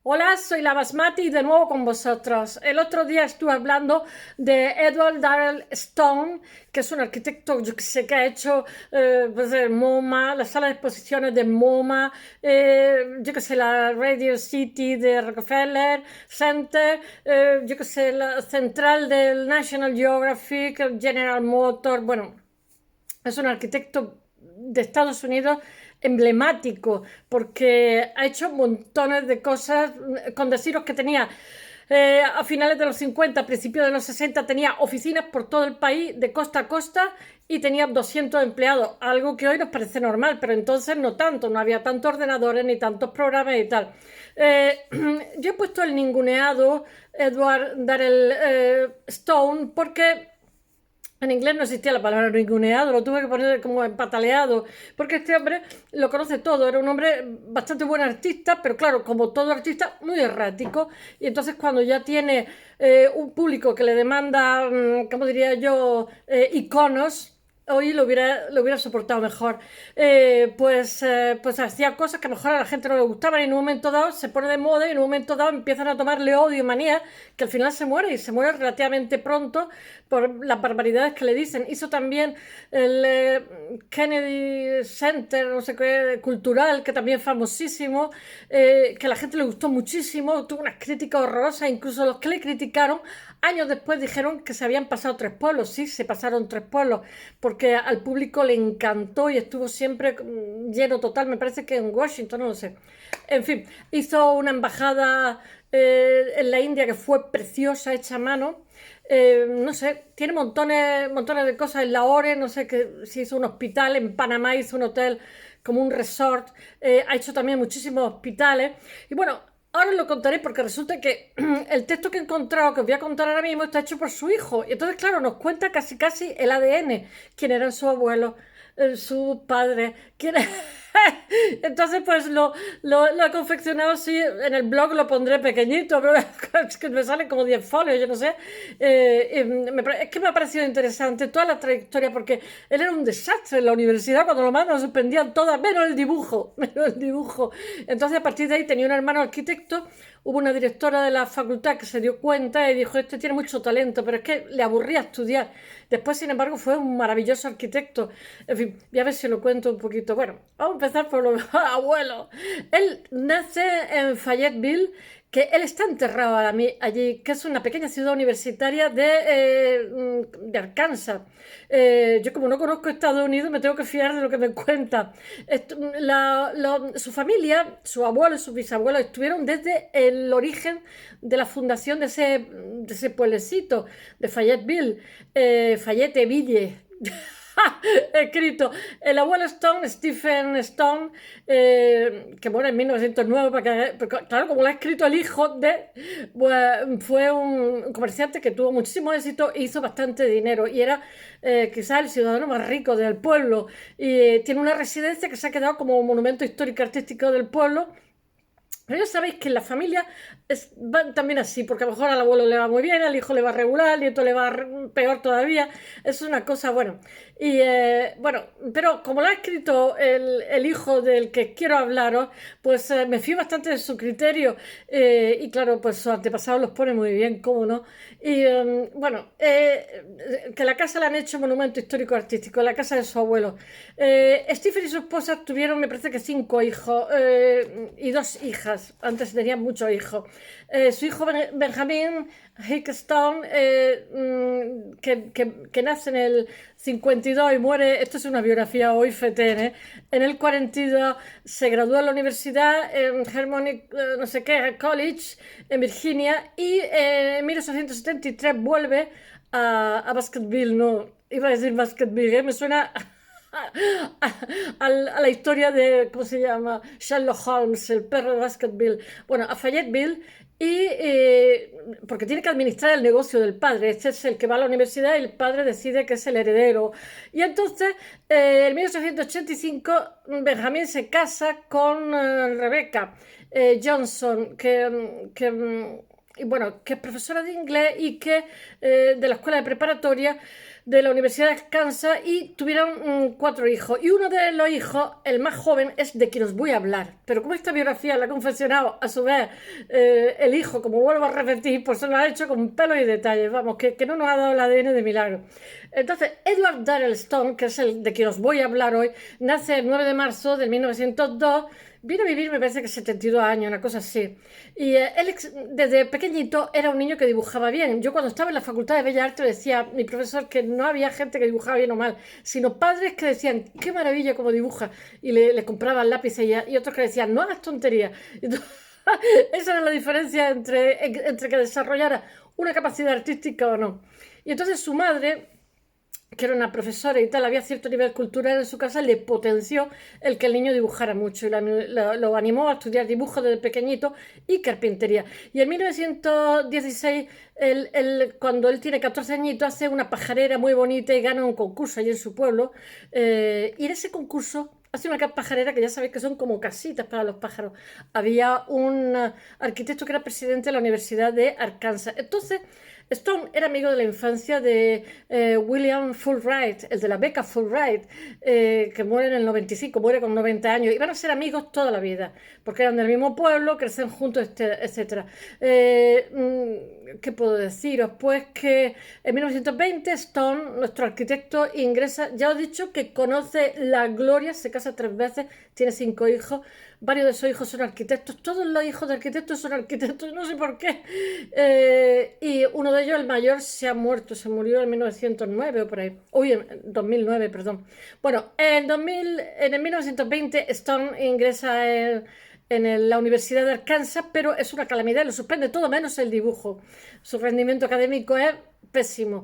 Hola, soy la Basmati y de nuevo con vosotros. El otro día estuve hablando de Edward Darrell Stone, que es un arquitecto, yo que sé, que ha hecho pues, el MoMA, la sala de exposiciones de MoMA, yo que sé, la Radio City de Rockefeller Center, yo que sé, la central del National Geographic, General Motors, bueno, es un arquitecto de Estados Unidos emblemático porque ha hecho montones de cosas. Con deciros que tenía a finales de los 50, principios de los 60, tenía oficinas por todo el país, de costa a costa, y tenía 200 empleados, algo que hoy nos parece normal, pero entonces no tanto, no había tantos ordenadores ni tantos programas y tal. Eh, yo he puesto el ninguneado Edward Darrell Stone porque en inglés no existía la palabra ninguneado, lo tuve que poner como empataleado, porque este hombre lo conoce todo, era un hombre bastante buen artista, pero claro, como todo artista, muy errático, y entonces cuando ya tiene un público que le demanda, ¿cómo diría yo?, iconos, hoy lo hubiera soportado mejor. Pues hacía cosas que a lo mejor a la gente no le gustaban y en un momento dado se pone de moda y en un momento dado empiezan a tomarle odio y manía, que al final se muere y se muere relativamente pronto por las barbaridades que le dicen. Hizo también el Kennedy Center, no sé qué, cultural, que también es famosísimo, que a la gente le gustó muchísimo, tuvo unas críticas horrorosas, incluso los que le criticaron años después dijeron que se habían pasado tres pueblos. Sí, se pasaron tres pueblos, porque al público le encantó y estuvo siempre lleno total, me parece que en Washington, no lo sé. En fin, hizo una embajada en la India que fue preciosa, hecha a mano. No sé, tiene montones, montones de cosas en Lahore, no sé que, si hizo un hospital, en Panamá hizo un hotel como un resort, ha hecho también muchísimos hospitales. Y bueno, ahora os lo contaré porque resulta que el texto que he encontrado, que os voy a contar ahora mismo, está hecho por su hijo. Y entonces, claro, nos cuenta casi casi el ADN, quién eran sus abuelos, sus padres, quién. Entonces, pues lo he confeccionado así. En el blog lo pondré pequeñito, pero es que me salen como 10 folios, yo no sé. Es que me ha parecido interesante toda la trayectoria, porque él era un desastre en la universidad. Cuando lo mandan, nos suspendían todas, menos el dibujo, menos el dibujo. Entonces, a partir de ahí, tenía un hermano arquitecto. Hubo una directora de la facultad que se dio cuenta y dijo: este tiene mucho talento, pero es que le aburría estudiar. Después, sin embargo, fue un maravilloso arquitecto. En fin, voy a ver si lo cuento un poquito. Bueno, vamos a empezar por los abuelos. Él nace en Fayetteville, que él está enterrado allí, que es una pequeña ciudad universitaria de Arkansas. Yo, como no conozco Estados Unidos, me tengo que fiar de lo que me cuenta. Su familia, su abuelo y sus bisabuelos estuvieron desde el origen de la fundación de ese pueblecito, de Fayetteville, Fayetteville. Escrito el abuelo Stone, Stephen Stone, que muere en 1909, porque, claro, como lo ha escrito el hijo de, pues, fue un comerciante que tuvo muchísimo éxito e hizo bastante dinero y era quizás el ciudadano más rico del pueblo, y tiene una residencia que se ha quedado como monumento histórico artístico del pueblo. Pero ya sabéis que en la familia van también así, porque a lo mejor al abuelo le va muy bien, al hijo le va regular, al nieto le va peor todavía. Es una cosa, bueno. Y bueno, pero como lo ha escrito el hijo del que quiero hablaros, pues me fío bastante de su criterio. Y claro, pues sus antepasados los pone muy bien, cómo no. Y bueno, que la casa la han hecho monumento histórico artístico, la casa de su abuelo. Stephen y su esposa tuvieron, me parece que 5 hijos y 2 hijas. Antes tenían muchos hijos. Su hijo Benjamin Hickstone, que nace en el 52 y muere, esto es una biografía hoy fetén, en el 42, se graduó en la universidad en Harmonic, no sé qué, College, en Virginia, y en 1873 vuelve a Baskerville, no, iba a decir Baskerville, me suena a la historia de, ¿cómo se llama? Sherlock Holmes, el perro de Baskerville. Bueno, a Fayetteville, y porque tiene que administrar el negocio del padre. Este es el que va a la universidad y el padre decide que es el heredero. Y entonces, en 1885, Benjamín se casa con Rebecca Johnson, que bueno, que es profesora de inglés y que de la escuela de preparatoria de la Universidad de Arkansas y tuvieron 4 hijos. Y uno de los hijos, el más joven, es de quien os voy a hablar. Pero como esta biografía la ha confeccionado a su vez el hijo, como vuelvo a repetir, pues se lo ha hecho con pelos y detalles, vamos, que no nos ha dado el ADN de milagro. Entonces, Edward Darrell Stone, que es el de quien os voy a hablar hoy, nace el 9 de marzo de 1902. Vino a vivir, me parece que 72 años, una cosa así. Y él desde pequeñito era un niño que dibujaba bien. Yo cuando estaba en la Facultad de Bellas Artes decía mi profesor que no había gente que dibujaba bien o mal, sino padres que decían, qué maravilla cómo dibuja. Y le compraban lápices y otros que decían, no hagas tonterías. Entonces, esa era la diferencia entre que desarrollara una capacidad artística o no. Y entonces su madre, que era una profesora y tal, había cierto nivel cultural en su casa, le potenció el que el niño dibujara mucho y lo animó a estudiar dibujo desde pequeñito y carpintería. Y en 1916, cuando él tiene 14 añitos, hace una pajarera muy bonita y gana un concurso allí en su pueblo. Y en ese concurso hace una pajarera que ya sabéis que son como casitas para los pájaros. Había un arquitecto que era presidente de la Universidad de Arkansas. Entonces, Stone era amigo de la infancia de William Fulbright, el de la beca Fulbright, que muere en el 95, muere con 90 años, y van a ser amigos toda la vida, porque eran del mismo pueblo, crecen juntos, etc. ¿Qué puedo deciros? Pues que en 1920 Stone, nuestro arquitecto, ingresa, ya os he dicho que conoce la gloria, se casa 3 veces, tiene 5 hijos, varios de esos hijos son arquitectos, todos los hijos de arquitectos son arquitectos, no sé por qué. Y uno de ellos, el mayor, se ha muerto, se murió en 1909 o por ahí. Uy, en 2009, perdón. Bueno, en el 1920 Stone ingresa en la Universidad de Arkansas, pero es una calamidad, lo suspende todo menos el dibujo. Su rendimiento académico es pésimo.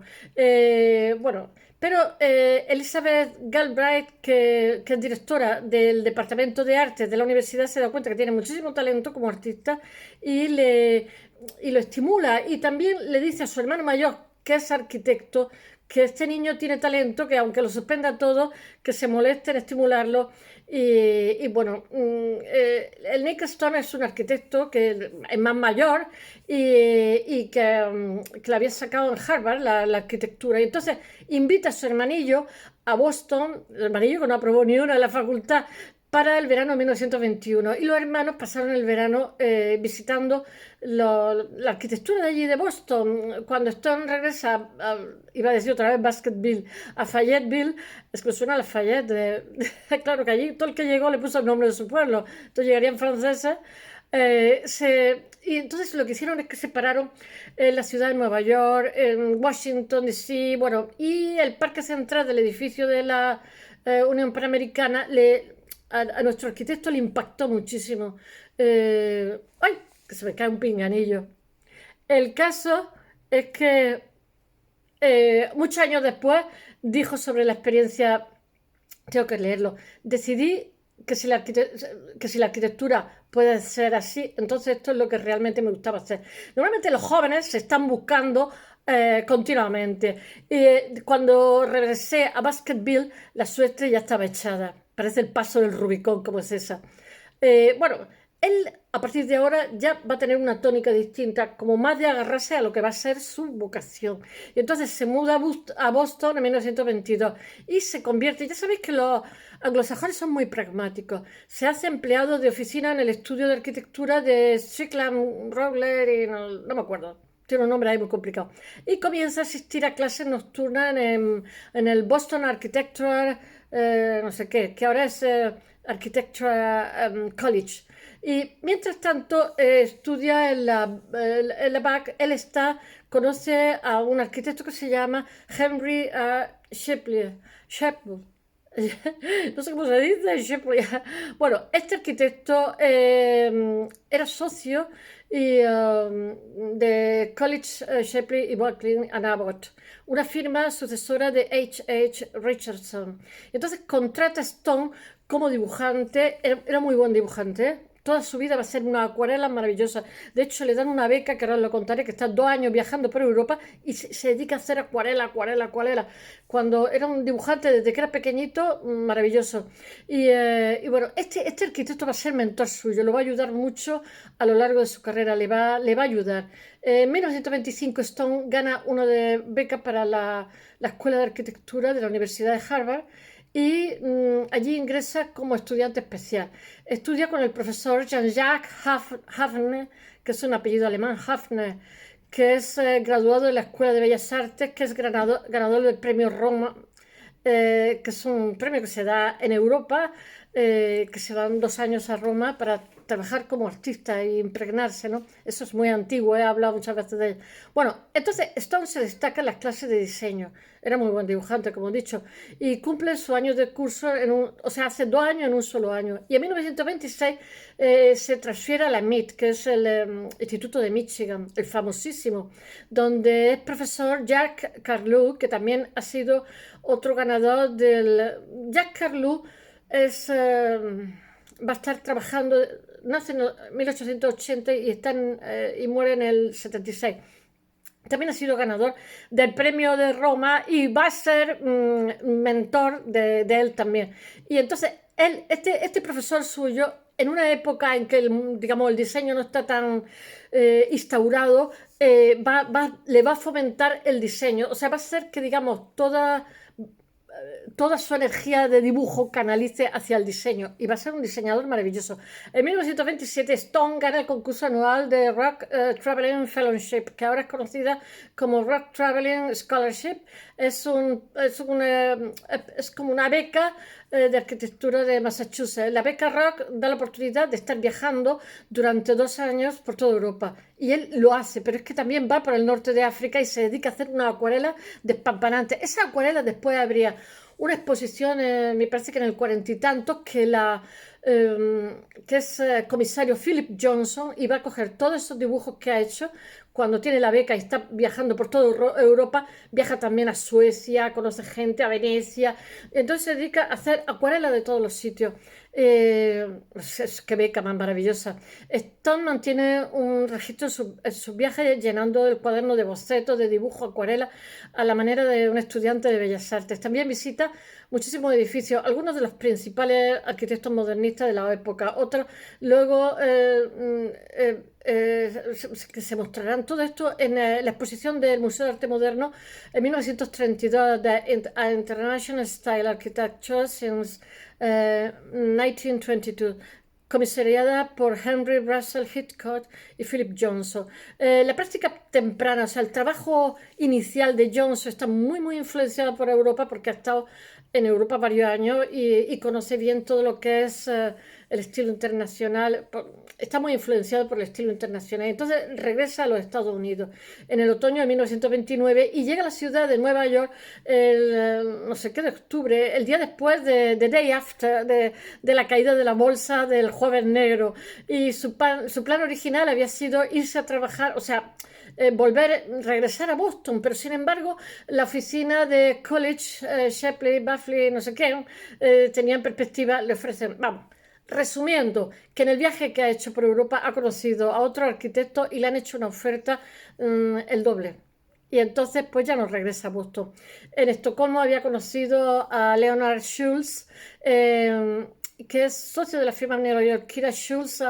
Bueno, pero Elizabeth Galbraith, que es directora del Departamento de Arte de la universidad, se da cuenta que tiene muchísimo talento como artista y lo estimula. Y también le dice a su hermano mayor, que es arquitecto, que este niño tiene talento, que aunque lo suspenda todo, que se moleste en estimularlo. Y bueno, el Nick Stone es un arquitecto que es más mayor que la había sacado en Harvard, la arquitectura. Y entonces invita a su hermanillo a Boston, el hermanillo que no aprobó ni una de la facultad, para el verano de 1921. Y los hermanos pasaron el verano visitando la arquitectura de allí de Boston. Cuando Stone regresa, iba a decir otra vez Baskerville, a Fayetteville, es que suena a Lafayette. Claro que allí todo el que llegó le puso el nombre de su pueblo. Entonces llegarían franceses. Y entonces lo que hicieron es que separaron la ciudad de Nueva York, en Washington DC, bueno, y el parque central del edificio de la Unión Panamericana a nuestro arquitecto le impactó muchísimo. ¡Ay! Que se me cae un pinganillo. El caso es que muchos años después dijo sobre la experiencia, tengo que leerlo, decidí que si la arquitectura puede ser así, entonces esto es lo que realmente me gustaba hacer. Normalmente los jóvenes se están buscando continuamente. Cuando regresé a Baskerville, la suerte ya estaba echada. Parece el paso del Rubicón, como es esa. Bueno, él a partir de ahora ya va a tener una tónica distinta, como más de agarrarse a lo que va a ser su vocación. Y entonces se muda a Boston en 1922 y se convierte, ya sabéis que los anglosajones son muy pragmáticos, se hace empleado de oficina en el estudio de arquitectura de Strickland Rowler y no me acuerdo. Tiene un nombre ahí muy complicado. Y comienza a asistir a clases nocturnas en el Boston Architectural, no sé qué, que ahora es Architectural College. Y mientras tanto estudia en la BAC, conoce a un arquitecto que se llama Henry Shepley. No sé cómo se dice, Shepley. Bueno, este arquitecto era socio de College Shepley y Buckling and Abbott, una firma sucesora de H. Richardson. Entonces contrata a Stone como dibujante, era muy buen dibujante, toda su vida va a ser una acuarela maravillosa. De hecho, le dan una beca, que ahora os lo contaré, que está 2 años viajando por Europa y se dedica a hacer acuarela, acuarela, acuarela. Cuando era un dibujante desde que era pequeñito, maravilloso. Y bueno, este arquitecto va a ser mentor suyo, lo va a ayudar mucho a lo largo de su carrera, le va a ayudar. En 1925 Stone gana una de becas para la Escuela de Arquitectura de la Universidad de Harvard y allí ingresa como estudiante especial. Estudia con el profesor Jean-Jacques Hafner, que es un apellido alemán, Hafner, que es graduado de la Escuela de Bellas Artes, que es ganador del premio Roma, que es un premio que se da en Europa, que se dan 2 años a Roma para trabajar como artista e impregnarse, ¿no? Eso es muy antiguo, he hablado muchas veces de ello. Bueno, entonces Stone se destaca en las clases de diseño. Era muy buen dibujante, como he dicho, y cumple su año de curso, o sea, hace 2 años en un solo año. Y en 1926 se transfiere a la MIT, que es el Instituto de Michigan, el famosísimo, donde es profesor Jacques Carlu, que también ha sido otro ganador del... Jacques Carlu va a estar trabajando, nace en 1880 y muere en el 76. También ha sido ganador del premio de Roma y va a ser mentor de él también. Y entonces, este profesor suyo, en una época en que digamos, el diseño no está tan instaurado, le va a fomentar el diseño. O sea, va a ser que, digamos, toda su energía de dibujo canalice hacia el diseño y va a ser un diseñador maravilloso. En 1927 Stone gana el concurso anual de Rock Traveling Fellowship, que ahora es conocida como Rock Traveling Scholarship. Es como una beca de arquitectura de Massachusetts. La beca Rock da la oportunidad de estar viajando durante 2 años por toda Europa. Y él lo hace, pero es que también va por el norte de África y se dedica a hacer una acuarela despampanante. Esa acuarela después habría una exposición, me parece que en el 40 y tantos, que es comisario Philip Johnson, y va a coger todos esos dibujos que ha hecho cuando tiene la beca y está viajando por toda Europa. Viaja también a Suecia, conoce gente, a Venecia. Entonces se dedica a hacer acuarela de todos los sitios. Qué beca más maravillosa. Stone mantiene un registro en sus viajes, llenando el cuaderno de bocetos, de dibujo, acuarela, a la manera de un estudiante de Bellas Artes. También visita muchísimos edificios, algunos de los principales arquitectos modernistas de la época, otros luego que se mostrarán todo esto en la exposición del Museo de Arte Moderno en 1932 de International Style Architecture since 1922, comisariada por Henry Russell Hitchcock y Philip Johnson. La práctica temprana, o sea, el trabajo inicial de Johnson está muy, muy influenciado por Europa porque ha estado en Europa varios años y conoce bien todo lo que es el estilo internacional. Está muy influenciado por el estilo internacional. Entonces regresa a los Estados Unidos en el otoño de 1929 y llega a la ciudad de Nueva York no sé qué de octubre, el día después de Day After, de la caída de la bolsa del Jueves Negro. Y su plan original había sido irse a trabajar, o sea, regresar a Boston, pero sin embargo la oficina de College, Shapley, Buffley, no sé qué, tenía en perspectiva, le ofrecen, vamos, resumiendo, que en el viaje que ha hecho por Europa ha conocido a otro arquitecto y le han hecho una oferta el doble. Y entonces pues ya no regresa a Boston. En Estocolmo había conocido a Leonard Schultz, que es socio de la firma neoyorquina Schultz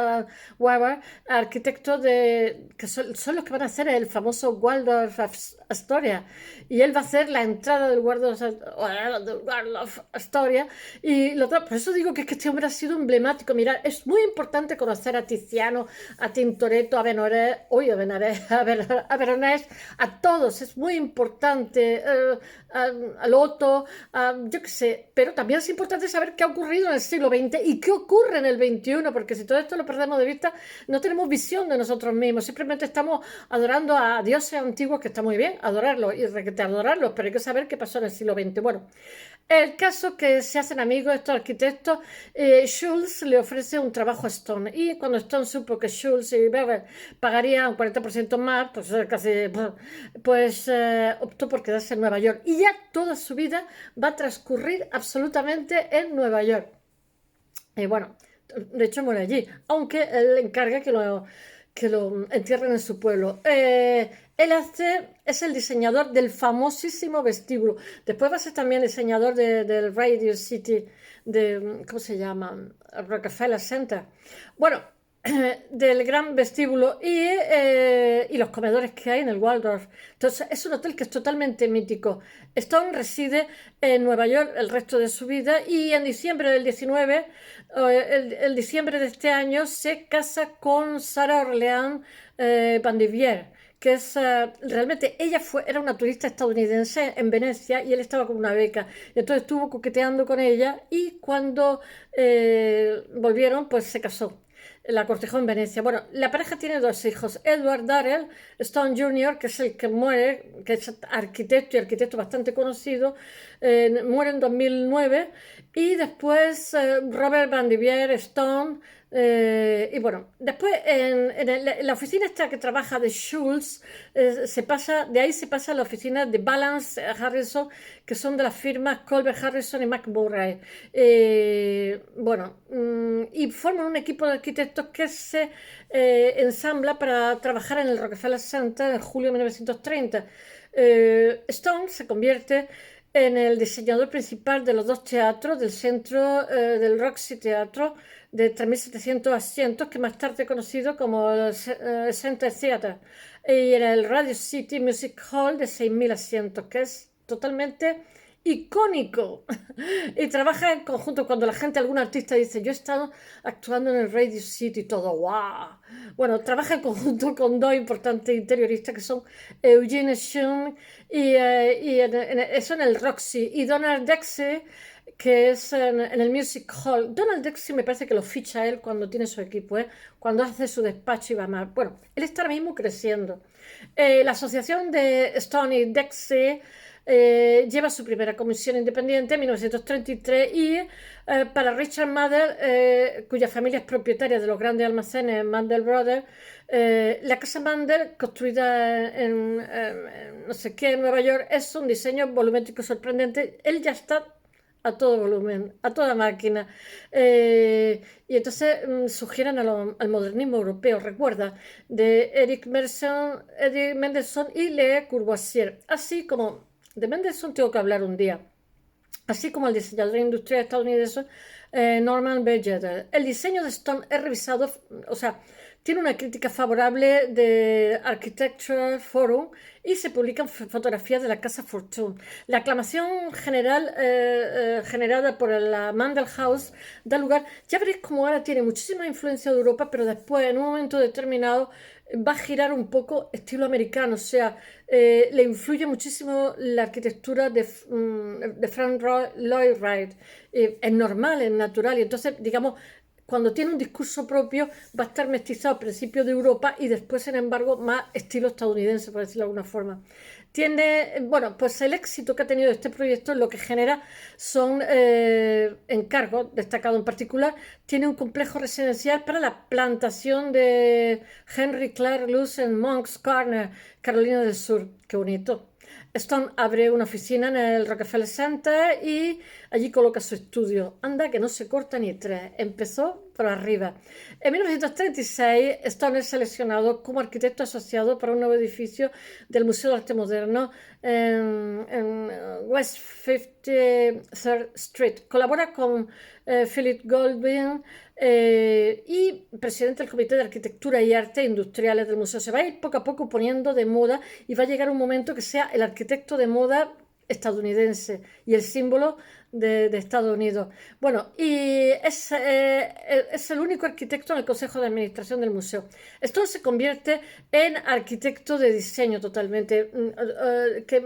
Weber, arquitectos que son los que van a hacer el famoso Waldorf Astoria. Y él va a hacer la entrada del Waldorf Astoria. Por eso digo que este hombre ha sido emblemático. Mirad, es muy importante conocer a Tiziano, a Tintoretto, a Veronese, a todos. Es muy importante. A Lotto, yo qué sé, pero también es importante saber qué ha ocurrido en el siglo XX y qué ocurre en el XXI, porque si todo esto lo perdemos de vista, no tenemos visión de nosotros mismos, simplemente estamos adorando a dioses antiguos, que está muy bien, adorarlos y adorarlos, pero hay que saber qué pasó en el siglo XX. Bueno, el caso que se hacen amigos estos arquitectos, Schultz le ofrece un trabajo a Stone, y cuando Stone supo que Schultz y Weber pagarían un 40% más, pues optó por quedarse en Nueva York, y ya toda su vida va a transcurrir absolutamente en Nueva York. Bueno, De hecho, muere allí, aunque él encarga que lo entierren en su pueblo. Es el diseñador del famosísimo vestíbulo. Después va a ser también diseñador del Radio City, ¿cómo se llama? Rockefeller Center. Bueno, del gran vestíbulo y los comedores que hay en el Waldorf. Entonces, es un hotel que es totalmente mítico. Stone reside en Nueva York el resto de su vida y en diciembre del 19, el diciembre de este año, se casa con Sarah Orleans Vandivier, que es realmente era una turista estadounidense en Venecia y él estaba con una beca. Entonces estuvo coqueteando con ella y cuando volvieron, pues se casó. La cortejó en Venecia. Bueno, la pareja tiene dos hijos. Edward Darrell Stone Jr., que es el que muere, que es arquitecto y arquitecto bastante conocido, muere en 2009. Y después Robert Vandivier Stone. Y bueno, después en la oficina esta que trabaja de Schultz, de ahí se pasa a la oficina de Balance Harrison, que son de las firmas Colbert Harrison y McMurray. Bueno, y forman un equipo de arquitectos que se ensambla para trabajar en el Rockefeller Center en julio de 1930. Stone se convierte en el diseñador principal de los dos teatros del centro del Roxy Teatro de 3.700 asientos, que más tarde conocido como el Center Theatre, y en el Radio City Music Hall de 6.000 asientos, que es totalmente icónico. Y trabaja en conjunto. Cuando la gente, algún artista dice, yo he estado actuando en el Radio City, todo, wow. Bueno, trabaja en conjunto con dos importantes interioristas que son Eugene Schoen eso en el Roxy, y Donald Dexy, que es en el Music Hall. Donald Dexy me parece que lo ficha él cuando tiene su equipo, cuando hace su despacho y va mal. Bueno, él está ahora mismo creciendo. La asociación de Stone y Dexy lleva su primera comisión independiente en 1933 y para Richard Mandel, cuya familia es propietaria de los grandes almacenes Mandel Brothers, la casa Mandel, construida en no sé qué, en Nueva York, es un diseño volumétrico sorprendente. Él ya está a todo volumen, a toda máquina. Y entonces sugieren al modernismo europeo, recuerda, de Eric Mendelssohn y Le Corbusier, así como de Mendelssohn tengo que hablar un día, así como el diseñador industrial estadounidense Norman Berger. El diseño de Stone es revisado, o sea, tiene una crítica favorable de Architectural Forum y se publican fotografías de la casa Fortune. La aclamación general generada por la Mandel House da lugar, ya veréis cómo ahora tiene muchísima influencia de Europa, pero después en un momento determinado va a girar un poco estilo americano, o sea, le influye muchísimo la arquitectura de Frank Lloyd Wright. Es normal, es natural, y entonces, digamos, cuando tiene un discurso propio va a estar mestizado al principio de Europa y después, sin embargo, más estilo estadounidense, por decirlo de alguna forma. Bueno, pues el éxito que ha tenido este proyecto lo que genera son encargos, destacado en particular, tiene un complejo residencial para la plantación de Henry Clark Lewis en Moncks Corner, Carolina del Sur. Qué bonito. Stone abre una oficina en el Rockefeller Center y allí coloca su estudio. Anda, que no se corta ni tres. Empezó por arriba. En 1936, Stone es seleccionado como arquitecto asociado para un nuevo edificio del Museo de Arte Moderno en West 53rd Street. Colabora con Philip Goldwyn y presidente del Comité de Arquitectura y Arte Industriales del museo. Se va a ir poco a poco poniendo de moda y va a llegar un momento que sea el arquitecto de moda estadounidense y el símbolo de Estados Unidos. Bueno, y es el único arquitecto en el Consejo de Administración del museo. Esto se convierte en arquitecto de diseño totalmente,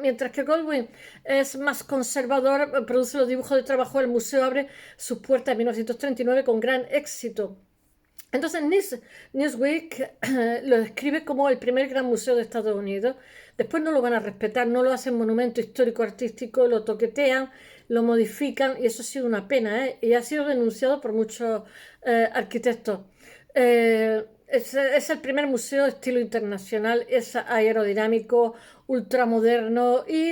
mientras que Goldwyn es más conservador, produce los dibujos de trabajo. El museo abre sus puertas en 1939 con gran éxito. Entonces Newsweek lo describe como el primer gran museo de Estados Unidos. Después no lo van a respetar, no lo hacen monumento histórico-artístico, lo toquetean, lo modifican, y eso ha sido una pena, y ha sido denunciado por muchos arquitectos. es el primer museo de estilo internacional, es aerodinámico, ultramoderno y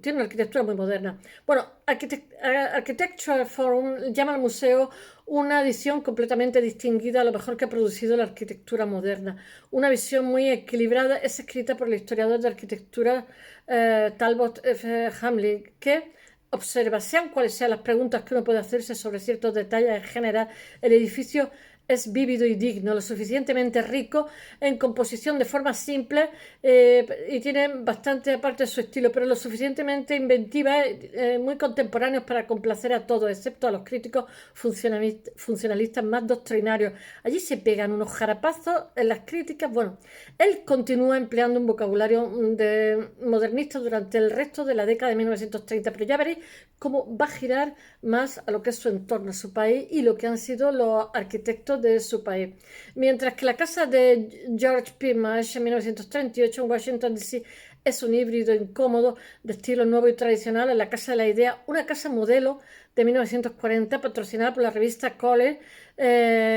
tiene una arquitectura muy moderna. Bueno, Architectural Forum llama al museo una edición completamente distinguida a lo mejor que ha producido la arquitectura moderna. Una visión muy equilibrada es escrita por el historiador de arquitectura Talbot F. Hamley, que observa, sean cuales sean las preguntas que uno puede hacerse sobre ciertos detalles en general, el edificio es vívido y digno, lo suficientemente rico en composición de forma simple y tiene bastante aparte de su estilo, pero lo suficientemente inventiva, muy contemporáneos para complacer a todos, excepto a los críticos funcionalistas más doctrinarios. Allí se pegan unos jarapazos en las críticas. Bueno, él continúa empleando un vocabulario modernista durante el resto de la década de 1930, pero ya veréis cómo va a girar más a lo que es su entorno, su país y lo que han sido los arquitectos de su país. Mientras que la casa de George P. Marsh en 1938 en Washington D.C. es un híbrido incómodo de estilo nuevo y tradicional, en la Casa de la Idea, una casa modelo de 1940 patrocinada por la revista College,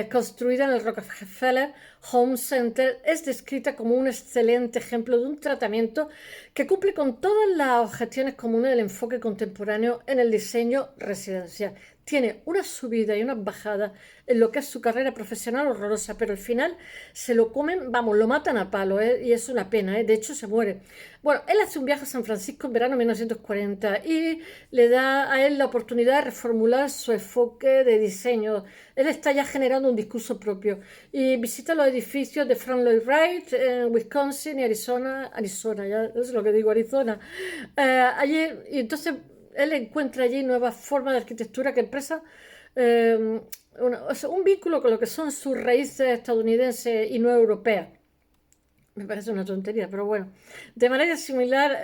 construida en el Rockefeller Home Center, es descrita como un excelente ejemplo de un tratamiento que cumple con todas las objeciones comunes del enfoque contemporáneo en el diseño residencial. Tiene una subida y una bajada en lo que es su carrera profesional horrorosa, pero al final se lo comen, vamos, lo matan a palo, y es una pena, de hecho se muere. Bueno, él hace un viaje a San Francisco en verano de 1940 y le da a él la oportunidad de reformular su enfoque de diseño. Él está ya generando un discurso propio y visita los edificios de Frank Lloyd Wright en Wisconsin y Arizona, ya es lo que digo, Arizona. Allí, y entonces él encuentra allí nuevas formas de arquitectura que expresan un vínculo con lo que son sus raíces estadounidenses y no europeas. Me parece una tontería, pero bueno. De manera similar,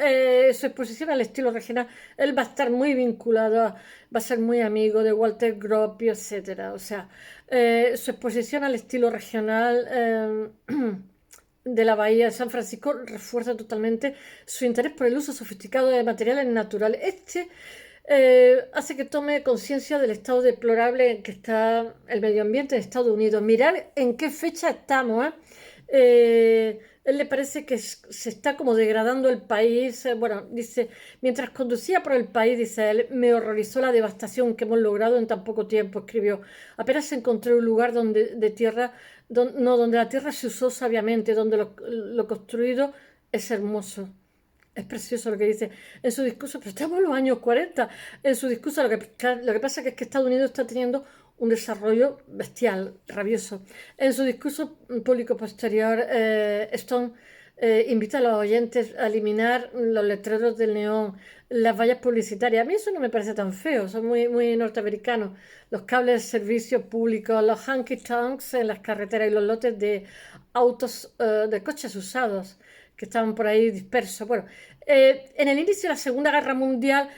su exposición al estilo regional, él va a estar muy vinculado, va a ser muy amigo de Walter Gropius, etcétera. O sea, su exposición al estilo regional de la Bahía de San Francisco refuerza totalmente su interés por el uso sofisticado de materiales naturales. Hace que tome conciencia del estado deplorable en que está el medio ambiente de Estados Unidos. Mirar en qué fecha estamos, él le parece que se está como degradando el país. Bueno, dice, mientras conducía por el país, dice él, me horrorizó la devastación que hemos logrado en tan poco tiempo, escribió. Apenas encontré un lugar donde la tierra se usó sabiamente, donde lo construido es hermoso. Es precioso lo que dice en su discurso, pero estamos en los años 40. En su discurso lo que pasa es que Estados Unidos está teniendo un desarrollo bestial, rabioso. En su discurso público posterior, Stone invita a los oyentes a eliminar los letreros del neón, las vallas publicitarias. A mí eso no me parece tan feo, son muy, muy norteamericanos. Los cables de servicio público, los honky tonks en las carreteras y los lotes de autos, de coches usados que estaban por ahí dispersos. Bueno, en el inicio de la Segunda Guerra Mundial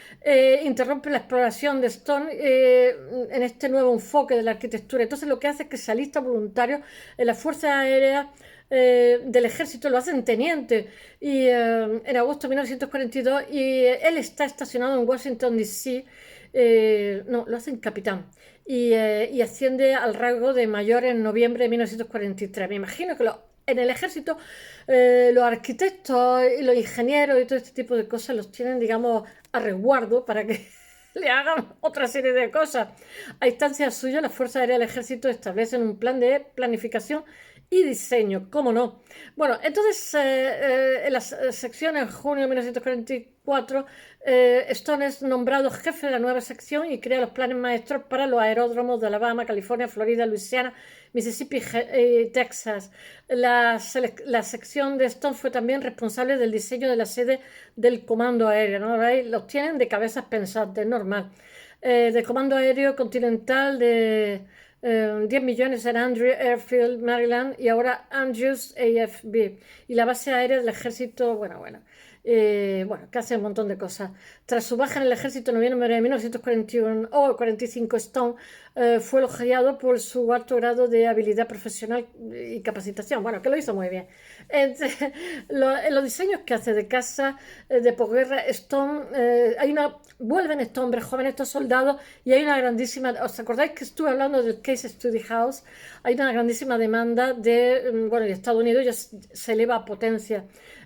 interrumpe la exploración de Stone en este nuevo enfoque de la arquitectura. Entonces lo que hace es que se alista voluntario en las fuerzas aéreas del ejército, lo hacen teniente y en agosto de 1942 y él está estacionado en Washington D.C. No, lo hacen capitán y asciende al rango de mayor en noviembre de 1943. Me imagino que en el ejército los arquitectos y los ingenieros y todo este tipo de cosas los tienen, digamos, a resguardo para que le hagan otra serie de cosas. A instancias suyas, las Fuerzas Aéreas del Ejército establecen un plan de planificación y diseño, ¿cómo no? Bueno, entonces en la sección en junio de 1944, Stone es nombrado jefe de la nueva sección y crea los planes maestros para los aeródromos de Alabama, California, Florida, Luisiana, Mississippi y Texas. La sección de Stone fue también responsable del diseño de la sede del Comando Aéreo, ¿no? Los tienen de cabezas pensantes, normal. Del Comando Aéreo Continental de 10 millones en Andrews Airfield, Maryland, y ahora Andrews AFB. Y la base aérea del ejército, bueno, que hace un montón de cosas. Tras su baja en el ejército en noviembre de 1941 o 45, Stone fue elogiado por su alto grado de habilidad profesional y capacitación. Bueno, que lo hizo muy bien. Entre los diseños que hace de casa de posguerra, vuelven estos hombres jóvenes, estos soldados, y hay una grandísima, ¿os acordáis que estuve hablando del Case Study House? Hay una grandísima demanda de Estados Unidos ya se eleva a potencia.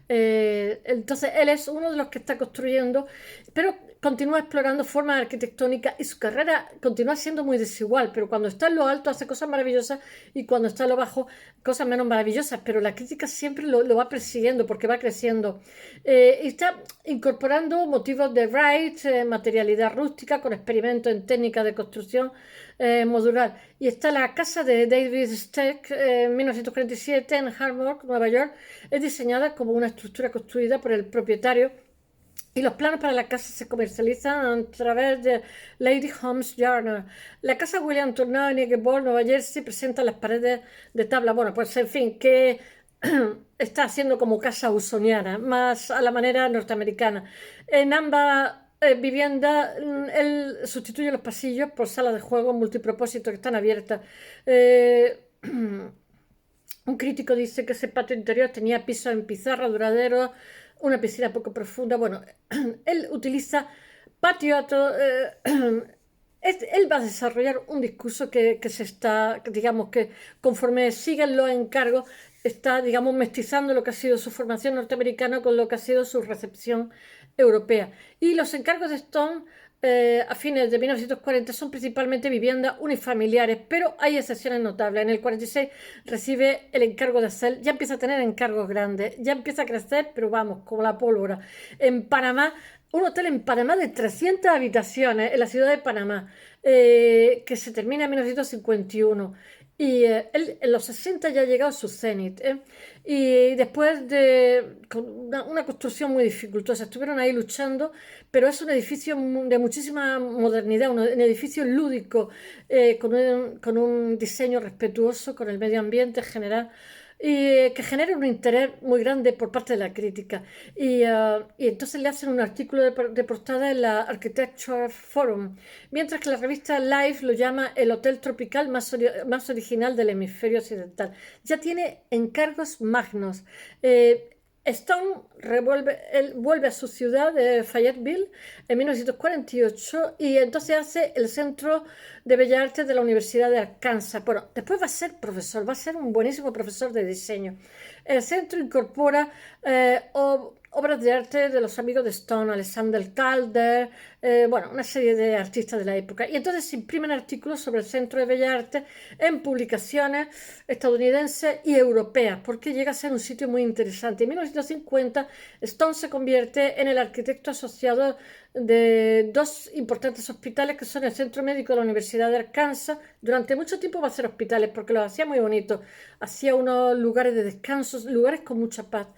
Entonces él es uno de los que está construyendo, pero continúa explorando formas arquitectónicas y su carrera continúa siendo muy desigual, pero cuando está en lo alto hace cosas maravillosas y cuando está en lo bajo cosas menos maravillosas, pero la crítica siempre lo va persiguiendo porque va creciendo. Y está incorporando motivos de Wright, materialidad rústica con experimentos en técnica de construcción modular. Y está la casa de David Steck en 1947 en Harvard, Nueva York. Es diseñada como una estructura construida por el propietario y los planos para la casa se comercializan a través de Lady Homes Journal. La casa William Tourneau en Eagleboro, Nueva Jersey, presenta las paredes de tabla. Bueno, pues en fin, que está haciendo como casa usoniana, más a la manera norteamericana. En ambas viviendas, él sustituye los pasillos por salas de juego multipropósito que están abiertas. Un crítico dice que ese patio interior tenía pisos en pizarra duraderos, una piscina poco profunda. Bueno, él utiliza patio a todo. Él va a desarrollar un discurso que se está, digamos, que conforme siguen los encargos, está, digamos, mestizando lo que ha sido su formación norteamericana con lo que ha sido su recepción europea. Y los encargos de Stone a fines de 1940 son principalmente viviendas unifamiliares, pero hay excepciones notables. En el 46 recibe el encargo de hacer, ya empieza a tener encargos grandes, ya empieza a crecer, pero vamos, como la pólvora. En Panamá, un hotel en Panamá de 300 habitaciones, en la ciudad de Panamá, que se termina en 1951. Y él en los 60 ya ha llegado a su cenit. Y después de una construcción muy dificultosa, estuvieron ahí luchando, pero es un edificio de muchísima modernidad, un edificio lúdico, con un diseño respetuoso con el medio ambiente en general, y que genera un interés muy grande por parte de la crítica. Y entonces le hacen un artículo de portada en la Architecture Forum, mientras que la revista Life lo llama el hotel tropical más original del hemisferio occidental. Ya tiene encargos magnos. Stone vuelve a su ciudad de Fayetteville en 1948 y entonces hace el Centro de Bellas Artes de la Universidad de Arkansas. Bueno, después va a ser profesor, va a ser un buenísimo profesor de diseño. El centro incorpora obras de arte de los amigos de Stone, Alexander Calder, una serie de artistas de la época. Y entonces se imprimen artículos sobre el Centro de Bellas Artes en publicaciones estadounidenses y europeas, porque llega a ser un sitio muy interesante. En 1950, Stone se convierte en el arquitecto asociado de dos importantes hospitales que son el Centro Médico de la Universidad de Arkansas. Durante mucho tiempo va a ser hospitales porque los hacía muy bonitos, hacía unos lugares de descanso, lugares con mucha paz.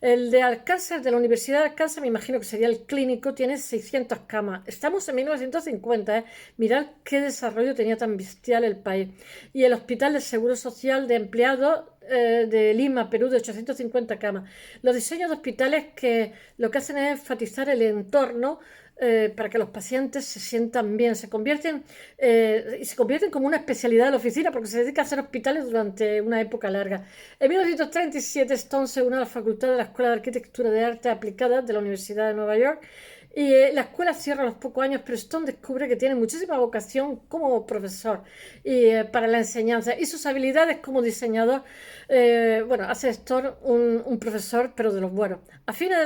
El de Arkansas, de la Universidad de Arkansas, me imagino que sería el clínico, tiene 600 camas. Estamos en 1950, ¿eh? Mirad qué desarrollo tenía tan bestial el país. Y el Hospital del Seguro Social de Empleados de Lima, Perú, de 850 camas. Los diseños de hospitales que lo que hacen es enfatizar el entorno para que los pacientes se sientan bien, se convierten como una especialidad de la oficina porque se dedica a hacer hospitales durante una época larga. En 1937 Stone se une a la facultad de la Escuela de Arquitectura de Artes Aplicadas de la Universidad de Nueva York y la escuela cierra a los pocos años, pero Stone descubre que tiene muchísima vocación como profesor para la enseñanza y sus habilidades como diseñador, hace Stone un profesor, pero de los buenos. A fines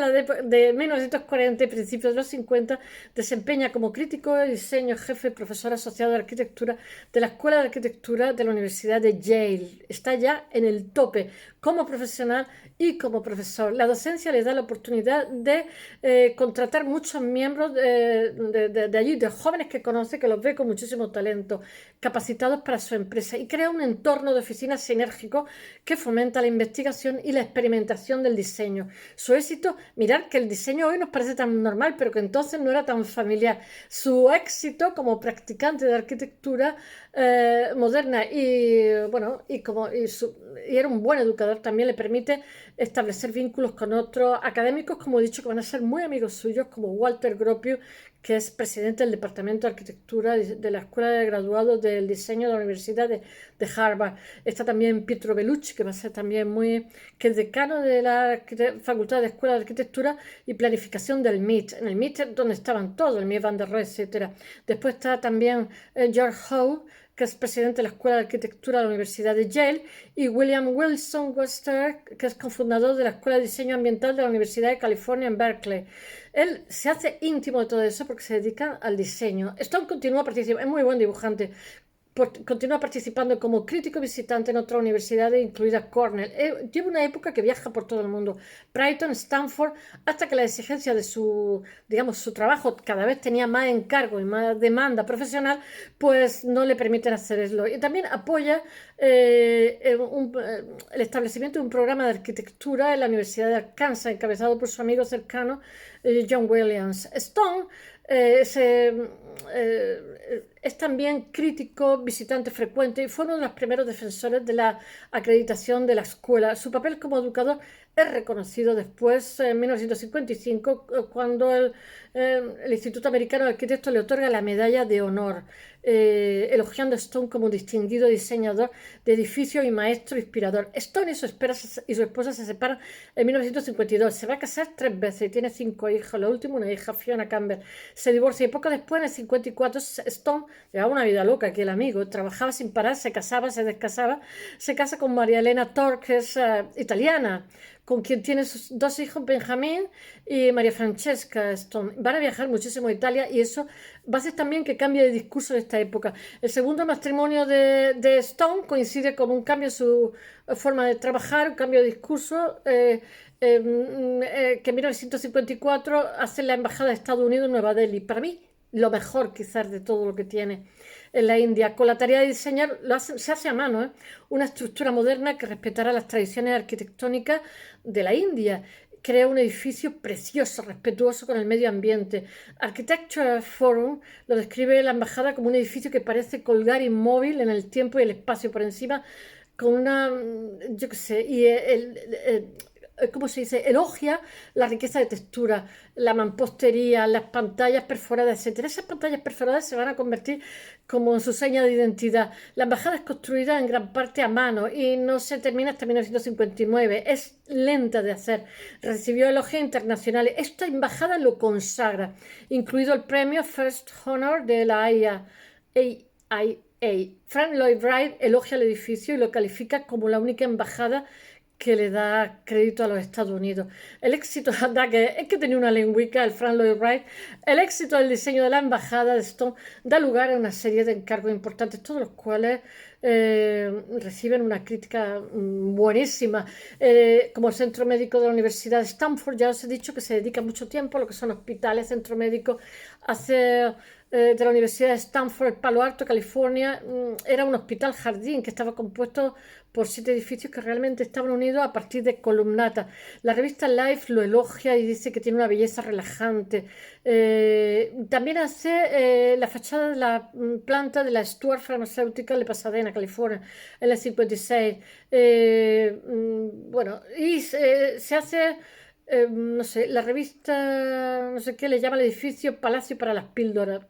de 1940 y principios de los 50 desempeña como crítico de diseño, jefe, profesor asociado de arquitectura de la Escuela de Arquitectura de la Universidad de Yale. Está ya en el tope como profesional y como profesor. La docencia le da la oportunidad de contratar muchos miembros de allí, de jóvenes que conoce, que los ve con muchísimo talento, capacitados para su empresa, y crea un entorno de oficina sinérgico que fomenta la investigación y la experimentación del diseño. Su éxito, mirar que el diseño hoy nos parece tan normal, pero que entonces no era tan familiar. Su éxito como practicante de arquitectura moderna y, bueno, y era un buen educador, también le permite establecer vínculos con otros académicos, como he dicho, que van a ser muy amigos suyos, como Walter Gropius, que es presidente del Departamento de Arquitectura de la Escuela de Graduados del Diseño de la Universidad de Harvard. Está también Pietro Bellucci, que va a ser también que es decano de la Facultad de Escuela de Arquitectura y Planificación del MIT. En el MIT es donde estaban todos, el MIT Van der Rohe, etc. Después está también George Howe, que es presidente de la Escuela de Arquitectura de la Universidad de Yale, y William Wilson Webster, que es cofundador de la Escuela de Diseño Ambiental de la Universidad de California en Berkeley. Él se hace íntimo de todo eso porque se dedica al diseño. Stone continúa participando, es muy buen dibujante. Continúa participando como crítico visitante en otras universidades, incluida Cornell. Lleva una época que viaja por todo el mundo, Brighton, Stanford, hasta que la exigencia de su trabajo cada vez tenía más encargo y más demanda profesional, pues no le permiten hacerlo. Y también apoya el establecimiento de un programa de arquitectura en la Universidad de Arkansas, encabezado por su amigo cercano John Williams. Stone es también crítico, visitante frecuente y fue uno de los primeros defensores de la acreditación de la escuela. Su papel como educador es reconocido después, en 1955, cuando el Instituto Americano de Arquitectos le otorga la Medalla de Honor, elogiando a Stone como distinguido diseñador de edificios y maestro inspirador. Stone y su esposa se separan en 1952. Se va a casar 3 veces y tiene 5 hijos. La última, una hija, Fiona Campbell. Se divorcia y poco después, en el 54, Stone llevaba una vida loca, que el amigo trabajaba sin parar, se casaba, se descasaba, se casa con María Elena Tor, que es italiana, con quien tiene sus 2 hijos, Benjamín y María Francesca Stone. Van a viajar muchísimo a Italia y eso va a hacer también que cambie de discurso en esta época. El segundo matrimonio de Stone coincide con un cambio en su forma de trabajar, un cambio de discurso, que en 1954 hace la Embajada de Estados Unidos en Nueva Delhi. Para mí, lo mejor quizás de todo lo que tiene en la India, con la tarea de diseñar, se hace a mano, una estructura moderna que respetará las tradiciones arquitectónicas de la India. Crea un edificio precioso, respetuoso con el medio ambiente. Architecture Forum lo describe la embajada como un edificio que parece colgar inmóvil en el tiempo y el espacio por encima, con una, yo qué sé, y ¿cómo se dice? Elogia la riqueza de textura, la mampostería, las pantallas perforadas, etc. Esas pantallas perforadas se van a convertir como en su seña de identidad. La embajada es construida en gran parte a mano y no se termina hasta 1959. Es lenta de hacer. Recibió elogios internacionales. Esta embajada lo consagra, incluido el premio First Honor de la AIA. Frank Lloyd Wright elogia el edificio y lo califica como la única embajada que le da crédito a los Estados Unidos. El éxito, anda, que es que tenía una lengüica, el Frank Lloyd Wright, el éxito del diseño de la embajada de Stone da lugar a una serie de encargos importantes, todos los cuales reciben una crítica buenísima. Como el centro médico de la Universidad de Stanford, ya os he dicho que se dedica mucho tiempo a lo que son hospitales, centro médico, de la Universidad de Stanford, Palo Alto, California, era un hospital jardín que estaba compuesto por 7 edificios que realmente estaban unidos a partir de columnatas. La revista Life lo elogia y dice que tiene una belleza relajante. También hace la fachada de la planta de la Stuart Pharmaceutical de Pasadena, California, en el 56. Bueno, y se hace... no sé, la revista, no sé qué, le llama al edificio Palacio para las Píldoras.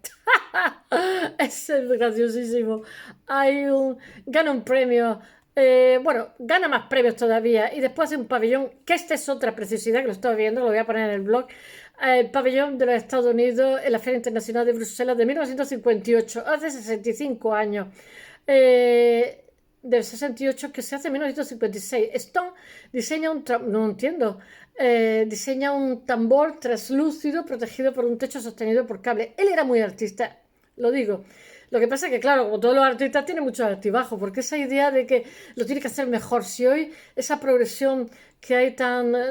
Es graciosísimo. Gana un premio. Bueno, gana más premios todavía. Y después hace un pabellón, que esta es otra preciosidad, que lo estaba viendo, lo voy a poner en el blog. El pabellón de los Estados Unidos en la Feria Internacional de Bruselas de 1958, hace 65 años. Del 68, que se hace en 1956. Stone diseña no entiendo. Diseña un tambor translúcido protegido por un techo sostenido por cable. Él era muy artista, lo digo. Lo que pasa es que, claro, como todos los artistas, tiene muchos altibajos, porque esa idea de que lo tiene que hacer mejor, si hoy esa progresión que hay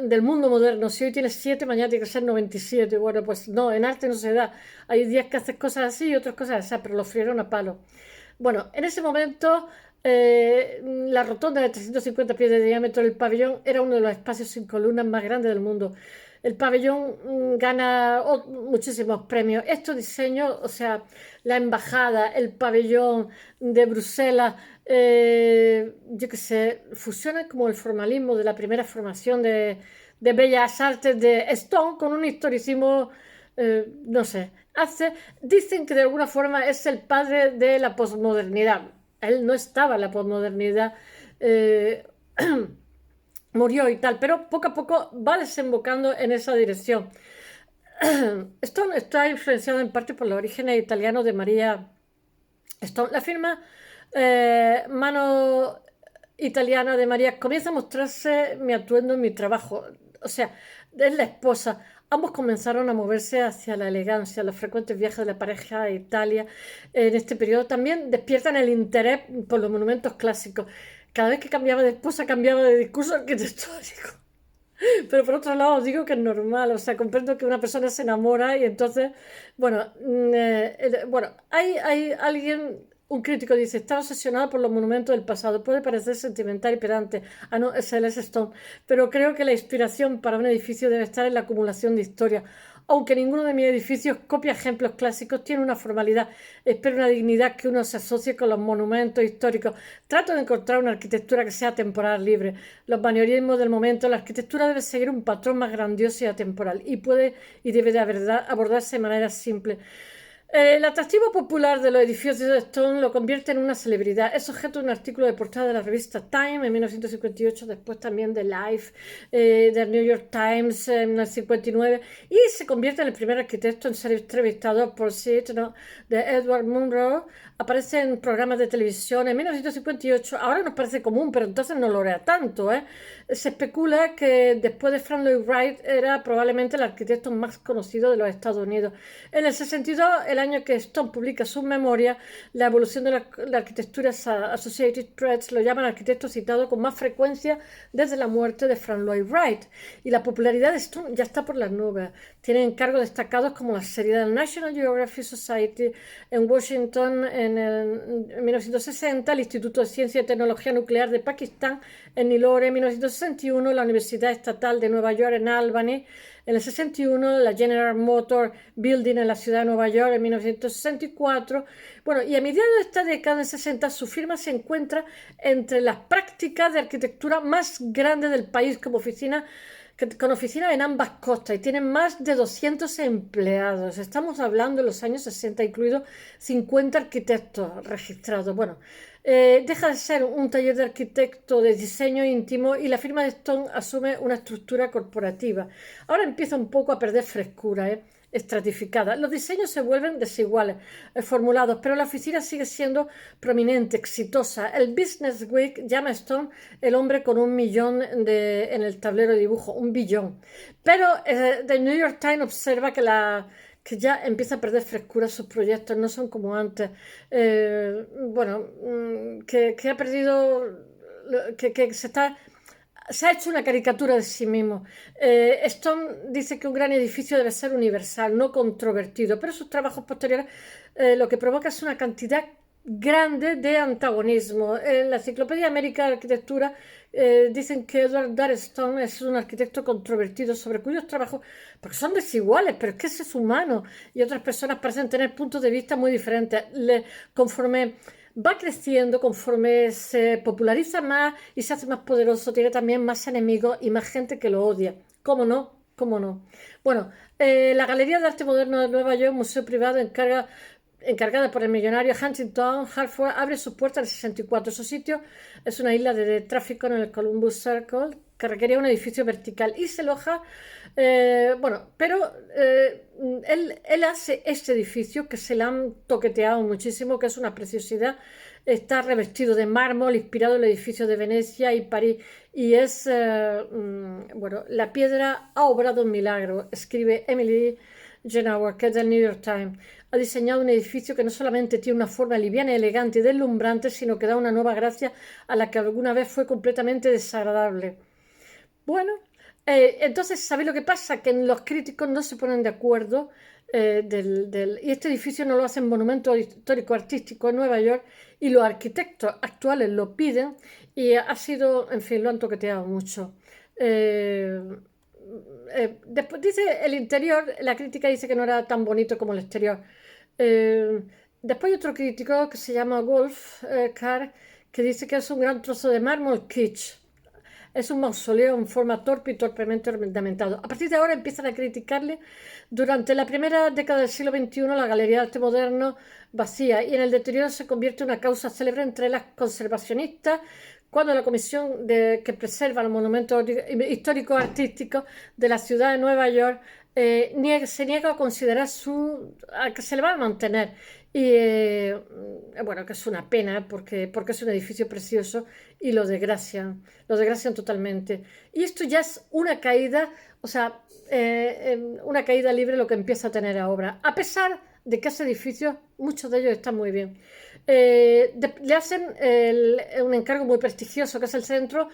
del mundo moderno, si hoy tienes 7, mañana tiene que ser 97, bueno, pues no, en arte no se da. Hay días que haces cosas así y otras cosas así, pero lo frieron a palo. Bueno, en ese momento La rotonda de 350 pies de diámetro del pabellón era uno de los espacios sin columnas más grandes del mundo. El pabellón gana muchísimos premios. Estos diseños, o sea, la embajada, el pabellón de Bruselas, yo qué sé, fusionan como el formalismo de la primera formación de Bellas Artes de Stone con un historicismo, no sé, dicen que de alguna forma es el padre de la posmodernidad. Él no estaba en la posmodernidad, eh, murió y tal, pero poco a poco va desembocando en esa dirección. Esto está influenciado en parte por los orígenes italianos de María Stone. La firma mano italiana de María comienza a mostrarse mi atuendo en mi trabajo. O sea, es la esposa. Ambos comenzaron a moverse hacia la elegancia. Los frecuentes viajes de la pareja a Italia en este periodo también despiertan el interés por los monumentos clásicos. Cada vez que cambiaba de esposa, cambiaba de discurso arquitectónico. Pero por otro lado, os digo que es normal, o sea, comprendo que una persona se enamora y entonces, bueno, bueno, hay alguien, un crítico dice, está obsesionado por los monumentos del pasado, puede parecer sentimental y pedante, ah no, es el Stone, pero creo que la inspiración para un edificio debe estar en la acumulación de historia. Aunque ninguno de mis edificios copia ejemplos clásicos, tiene una formalidad, espero una dignidad que uno se asocie con los monumentos históricos. Trato de encontrar una arquitectura que sea temporal, libre. Los manierismos del momento, la arquitectura debe seguir un patrón más grandioso y atemporal y puede y debe de abordarse de manera simple. El atractivo popular de los edificios de Stone lo convierte en una celebridad. Es objeto de un artículo de portada de la revista Time en 1958, después también de Life, del New York Times en el 59, y se convierte en el primer arquitecto en ser entrevistado por Sid, ¿no?, de Edward Munro. Aparece en programas de televisión en 1958. Ahora nos parece común, pero entonces no lo era tanto, ¿eh? Se especula que después de Frank Lloyd Wright era probablemente el arquitecto más conocido de los Estados Unidos. En el 62, el año que Stone publica sus memorias, la evolución de la arquitectura, Associated Press lo llaman arquitecto citado con más frecuencia desde la muerte de Frank Lloyd Wright. Y la popularidad de Stone ya está por las nubes. Tiene encargos destacados como la serie del National Geographic Society en Washington en 1960, el Instituto de Ciencia y Tecnología Nuclear de Pakistán en Nilore en 1961, la Universidad Estatal de Nueva York en Albany en el 61, la General Motors Building en la ciudad de Nueva York en 1964. Bueno, y a mediados de esta década, en 60, su firma se encuentra entre las prácticas de arquitectura más grandes del país, con oficinas en ambas costas, y tienen más de 200 empleados. Estamos hablando de los años 60, incluidos 50 arquitectos registrados. Bueno, deja de ser un taller de arquitecto de diseño íntimo y la firma de Stone asume una estructura corporativa. Ahora empieza un poco a perder frescura, estratificada. Los diseños se vuelven desiguales, formulados, pero la oficina sigue siendo prominente, exitosa. El Business Week llama a Stone el hombre con un millón en el tablero de dibujo, un billón. Pero The New York Times observa que ya empieza a perder frescura sus proyectos, no son como antes. Bueno, que ha perdido, que se ha hecho una caricatura de sí mismo. Stone dice que un gran edificio debe ser universal, no controvertido, pero sus trabajos posteriores lo que provoca es una cantidad grande de antagonismo. En la Enciclopedia América de Arquitectura dicen que Edward D. Stone es un arquitecto controvertido sobre cuyos trabajos, porque son desiguales, pero es que ese es humano, y otras personas parecen tener puntos de vista muy diferentes. Conforme va creciendo, conforme se populariza más y se hace más poderoso, tiene también más enemigos y más gente que lo odia. ¿Cómo no? ¿Cómo no? Bueno, la Galería de Arte Moderno de Nueva York, museo privado encargada por el millonario Huntington Hartford, abre sus puertas en el 64. Su sitio es una isla de tráfico en el Columbus Circle que requería un edificio vertical y se aloja, bueno, pero él hace este edificio que se le han toqueteado muchísimo, que es una preciosidad. Está revestido de mármol, inspirado en el edificio de Venecia y París, y es, bueno, la piedra ha obrado un milagro, escribe Emily Genauer, que es del New York Times. Ha diseñado un edificio que no solamente tiene una forma liviana, elegante y deslumbrante, sino que da una nueva gracia a la que alguna vez fue completamente desagradable. Bueno, entonces, ¿sabéis lo que pasa? Que los críticos no se ponen de acuerdo y este edificio no lo hacen monumento histórico artístico en Nueva York y los arquitectos actuales lo piden y ha sido, en fin, lo han toqueteado mucho. Eh, Después dice el interior, la crítica dice que no era tan bonito como el exterior. Eh, Después hay otro crítico que se llama Wolf Carr, que dice que es un gran trozo de mármol kitsch. Es un mausoleo en forma torpe y torpemente ornamentado. A partir de ahora empiezan a criticarle. Durante la primera década del siglo XXI, la Galería de Arte Moderno vacía y en el deterioro se convierte en una causa célebre entre las conservacionistas, cuando la comisión que preserva los monumentos históricos artísticos de la ciudad de Nueva York se niega a considerar a que se le va a mantener. Y bueno, que es una pena porque es un edificio precioso y lo desgracian totalmente. Y esto ya es una caída, o sea, una caída libre lo que empieza a tener ahora, a pesar de que ese edificio, muchos de ellos están muy bien. Le hacen un encargo muy prestigioso, que es el Centro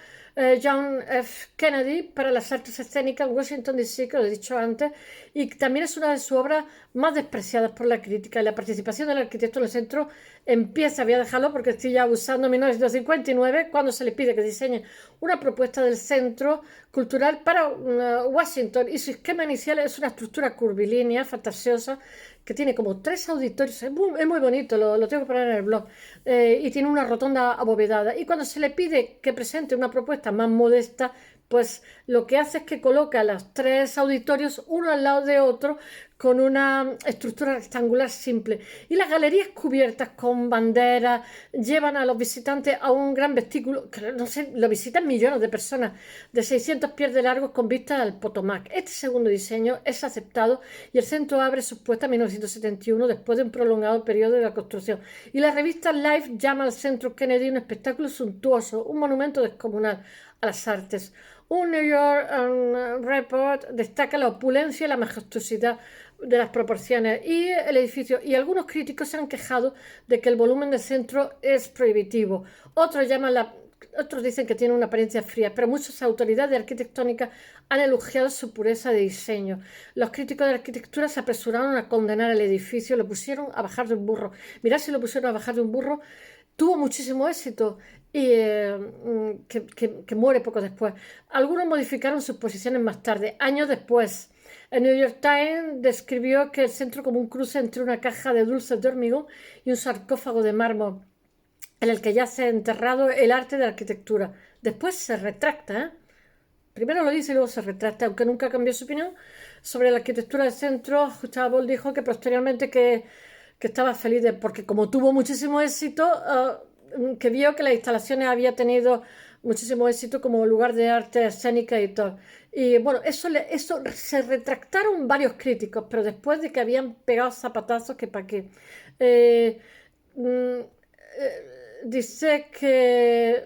John F. Kennedy para las Artes Escénicas en Washington, D.C., que lo he dicho antes, y también es una de sus obras más despreciadas por la crítica. Y la participación del arquitecto en el centro voy a dejarlo porque estoy ya usando 1959, cuando se le pide que diseñe una propuesta del Centro Cultural para Washington, y su esquema inicial es una estructura curvilínea, fantasiosa, que tiene como 3 auditorios, es muy bonito, lo tengo que poner en el blog, y tiene una rotonda abovedada. Y cuando se le pide que presente una propuesta más modesta, pues lo que hace es que coloca los 3 auditorios uno al lado de otro con una estructura rectangular simple. Y las galerías cubiertas con banderas llevan a los visitantes a un gran vestíbulo, que no sé, lo visitan millones de personas, de 600 pies de largo con vista al Potomac. Este segundo diseño es aceptado y el centro abre sus puertas en 1971 después de un prolongado periodo de la construcción. Y la revista Life llama al Centro Kennedy un espectáculo suntuoso, un monumento descomunal a las artes. Un New York Report destaca la opulencia y la majestuosidad de las proporciones y el edificio, y algunos críticos se han quejado de que el volumen del centro es prohibitivo. Otros dicen que tiene una apariencia fría, pero muchas autoridades arquitectónicas han elogiado su pureza de diseño. Los críticos de arquitectura se apresuraron a condenar el edificio, lo pusieron a bajar de un burro. Mirad si lo pusieron a bajar de un burro. Tuvo muchísimo éxito y que muere poco después. Algunos modificaron sus posiciones más tarde, años después. El New York Times describió que el centro como un cruce entre una caja de dulces de hormigón y un sarcófago de mármol en el que yace enterrado el arte de la arquitectura. Después se retracta, ¿eh? Primero lo dice y luego se retracta, aunque nunca cambió su opinión sobre la arquitectura del centro. Hubble dijo que posteriormente que estaba feliz porque como tuvo muchísimo éxito, que vio que las instalaciones había tenido muchísimo éxito como lugar de arte escénica y todo. Y bueno, eso se retractaron varios críticos, pero después de que habían pegado zapatazos, que para qué. Mm, Dice que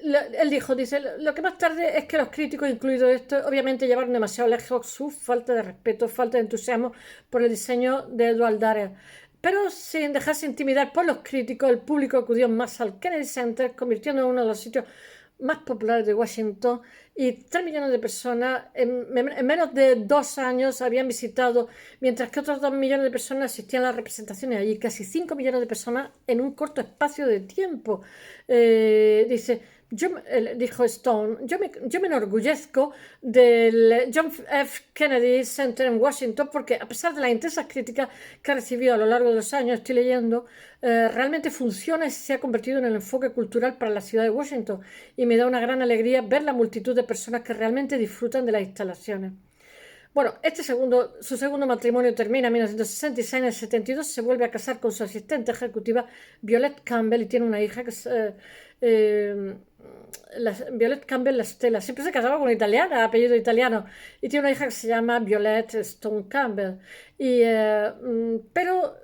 él dice, lo que más tarde es que los críticos, incluido esto, obviamente llevaron demasiado lejos su falta de respeto, falta de entusiasmo por el diseño de Edward Darrell. Pero sin dejarse intimidar por los críticos, el público acudió más al Kennedy Center, convirtiendo en uno de los sitios más populares de Washington, y 3 millones de personas en menos de 2 años habían visitado, mientras que otros 2 millones de personas asistían a las representaciones allí, casi 5 millones de personas en un corto espacio de tiempo. Dijo Stone, yo me enorgullezco del John F. Kennedy Center en Washington porque a pesar de las intensas críticas que ha recibido a lo largo de los años, estoy leyendo, realmente funciona y se ha convertido en el enfoque cultural para la ciudad de Washington, y me da una gran alegría ver la multitud de personas que realmente disfrutan de las instalaciones. Bueno, su segundo matrimonio termina en 1966. En el 72 se vuelve a casar con su asistente ejecutiva Violet Campbell y tiene una hija que es Violet Campbell La Stella. Siempre se casaba con una italiana, apellido italiano, y tiene una hija que se llama Violet Stone Campbell. Pero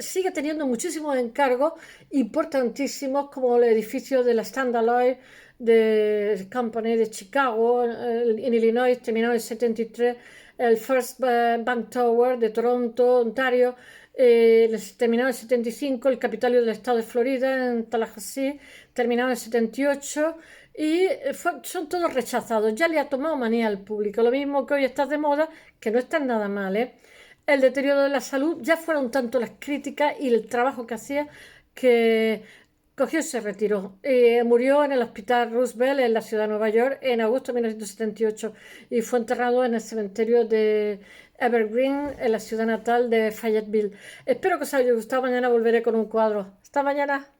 sigue teniendo muchísimos encargos importantísimos, como el edificio de la Standard Oil de Company de Chicago, en Illinois, terminado en el 73, el First Bank Tower de Toronto, Ontario, terminado en el 75, el Capitolio del Estado de Florida en Tallahassee, terminado en el 78, y son todos rechazados. Ya le ha tomado manía al público, lo mismo que hoy está de moda, que no está nada mal, ¿eh? el deterioro de la salud, ya fueron tanto las críticas y el trabajo que hacía que cogió y se retiró. Murió en el Hospital Roosevelt en la ciudad de Nueva York en agosto de 1978 y fue enterrado en el cementerio de Evergreen en la ciudad natal de Fayetteville. Espero que os haya gustado. Mañana volveré con un cuadro. Hasta mañana.